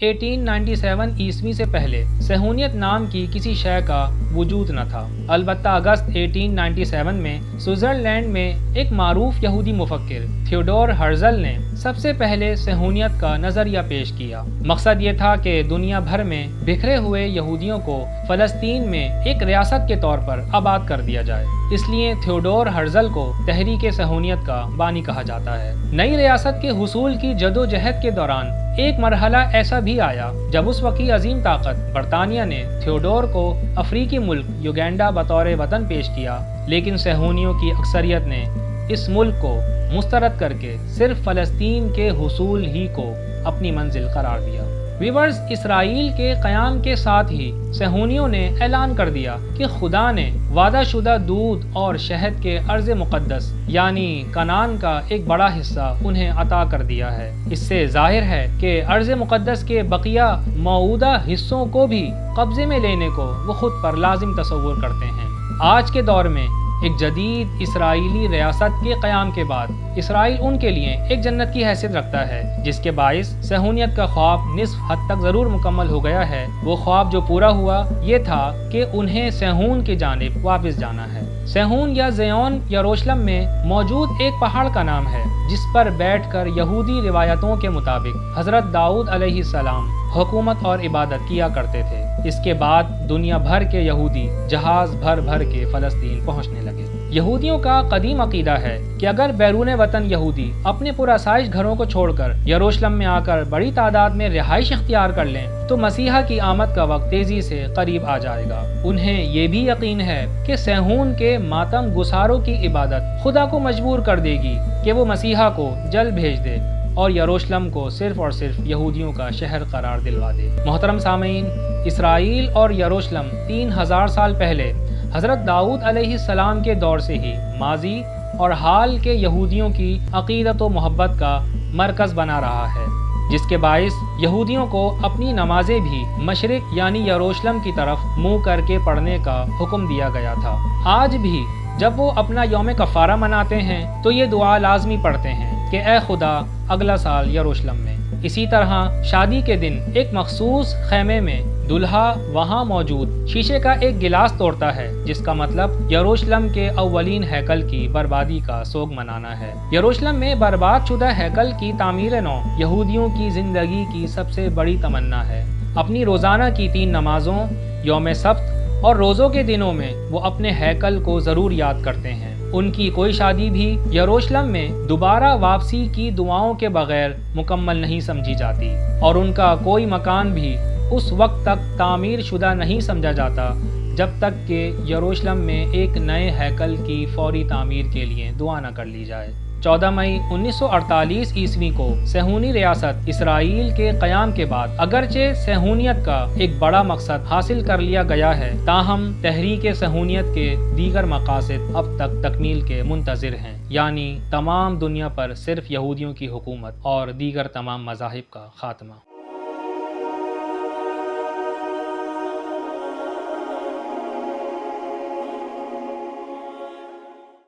1897 عیسوی سے پہلے صہیونیت نام کی کسی شے کا وجود نہ تھا۔ البتہ اگست 1897 میں سوئٹزرلینڈ میں ایک معروف یہودی مفکر تھیوڈور ہرزل نے سب سے پہلے صہیونیت کا نظریہ پیش کیا۔ مقصد یہ تھا کہ دنیا بھر میں بکھرے ہوئے یہودیوں کو فلسطین میں ایک ریاست کے طور پر آباد کر دیا جائے۔ اس لیے تھیوڈور ہرزل کو تحریک صہیونیت کا بانی کہا جاتا ہے۔ نئی ریاست کے حصول کی جدوجہد کے دوران ایک مرحلہ ایسا بھی آیا جب اس وقت عظیم طاقت برطانیہ نے تھیوڈور کو افریقی ملک یوگینڈا بطور وطن پیش کیا، لیکن صہیونیوں کی اکثریت نے اس ملک کو مسترد کر کے صرف فلسطین کے حصول ہی کو اپنی منزل قرار دیا۔ ویورز، اسرائیل کے قیام کے ساتھ ہی صہیونیوں نے اعلان کر دیا کہ خدا نے وعدہ شدہ دودھ اور شہد کے ارض مقدس یعنی کنعان کا ایک بڑا حصہ انہیں عطا کر دیا ہے۔ اس سے ظاہر ہے کہ ارض مقدس کے بقیہ موعودہ حصوں کو بھی قبضے میں لینے کو وہ خود پر لازم تصور کرتے ہیں۔ آج کے دور میں ایک جدید اسرائیلی ریاست کے قیام کے بعد اسرائیل ان کے لیے ایک جنت کی حیثیت رکھتا ہے، جس کے باعث صہیونیت کا خواب نصف حد تک ضرور مکمل ہو گیا ہے۔ وہ خواب جو پورا ہوا یہ تھا کہ انہیں صہیون کی جانب واپس جانا ہے۔ صہیون یا زیون یروشلم میں موجود ایک پہاڑ کا نام ہے جس پر بیٹھ کر یہودی روایتوں کے مطابق حضرت داؤد علیہ السلام حکومت اور عبادت کیا کرتے تھے۔ اس کے بعد دنیا بھر کے یہودی جہاز بھر بھر کے فلسطین پہنچنے لگے۔ یہودیوں کا قدیم عقیدہ ہے کہ اگر بیرون وطن یہودی اپنے پرآسائش گھروں کو چھوڑ کر یروشلم میں آ کر بڑی تعداد میں رہائش اختیار کر لیں تو مسیحا کی آمد کا وقت تیزی سے قریب آ جائے گا۔ انہیں یہ بھی یقین ہے کہ صہیون کے ماتم گساروں کی عبادت خدا کو مجبور کر دے گی کہ وہ مسیحا کو جلد بھیج دے اور یروشلم کو صرف اور صرف یہودیوں کا شہر قرار دلوا دے۔ محترم سامعین، اسرائیل اور یروشلم 3000 سال پہلے حضرت داؤد علیہ السلام کے دور سے ہی ماضی اور حال کے یہودیوں کی عقیدت و محبت کا مرکز بنا رہا ہے، جس کے باعث یہودیوں کو اپنی نمازیں بھی مشرق یعنی یروشلم کی طرف منہ کر کے پڑھنے کا حکم دیا گیا تھا۔ آج بھی جب وہ اپنا یوم کفارہ مناتے ہیں تو یہ دعا لازمی پڑھتے ہیں کہ اے خدا اگلا سال یروشلم میں۔ اسی طرح شادی کے دن ایک مخصوص خیمے میں دلہا وہاں موجود شیشے کا ایک گلاس توڑتا ہے، جس کا مطلب یروشلم کے اولین ہیکل کی بربادی کا سوگ منانا ہے۔ یروشلم میں برباد شدہ ہیکل کی تعمیر نو یہودیوں کی زندگی کی سب سے بڑی تمنا ہے۔ اپنی روزانہ کی 3 نمازوں، یوم سبت اور روزوں کے دنوں میں وہ اپنے ہیکل کو ضرور یاد کرتے ہیں۔ ان کی کوئی شادی بھی یروشلم میں دوبارہ واپسی کی دعاؤں کے بغیر مکمل نہیں سمجھی جاتی، اور ان کا کوئی مکان بھی اس وقت تک تعمیر شدہ نہیں سمجھا جاتا جب تک کہ یروشلم میں ایک نئے ہیکل کی فوری تعمیر کے لیے دعا نہ کر لی جائے۔ 14 مئی 1948 عیسوی کو صہیونی ریاست اسرائیل کے قیام کے بعد اگرچہ صہیونیت کا ایک بڑا مقصد حاصل کر لیا گیا ہے، تاہم تحریک صہیونیت کے دیگر مقاصد اب تک تکمیل کے منتظر ہیں، یعنی تمام دنیا پر صرف یہودیوں کی حکومت اور دیگر تمام مذاہب کا خاتمہ۔